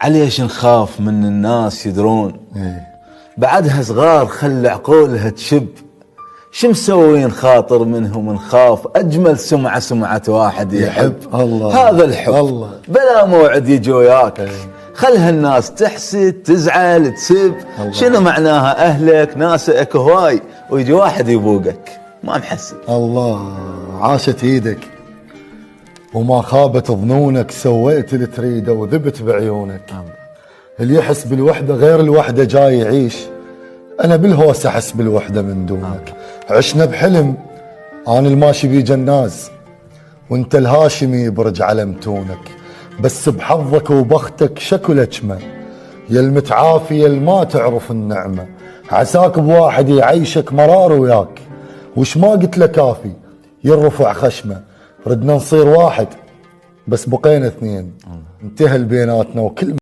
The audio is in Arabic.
معليش نخاف من الناس يدرون بعدها صغار خل عقولها تشب. شو مسوين خاطر منهم نخاف أجمل سمعة واحد يحب. الله هذا الحب الله. بلا موعد يجي وياك خلها الناس تحسد تزعل تسب. شنو معناها أهلك ناسك هواي ويجي واحد يبوقك ما محسد. الله عاشت ايدك وما خابت ظنونك، سويت اللي تريده وذبت بعيونك. اللي يحس بالوحدة غير الوحدة جاي يعيش، أنا بالهوس أحس بالوحدة من دونك. عشنا بحلم، أنا الماشي بي جناز وانت الهاشمي برج علم تونك. بس بحظك وبختك شكل أجمة، يا المتعافي يا الما تعرف النعمة. عساك بواحد يعيشك مرار وياك، وش ما قلت له كافي يرفع خشمه. ردنا نصير واحد بس بقينا اثنين، انتهى بيناتنا وكل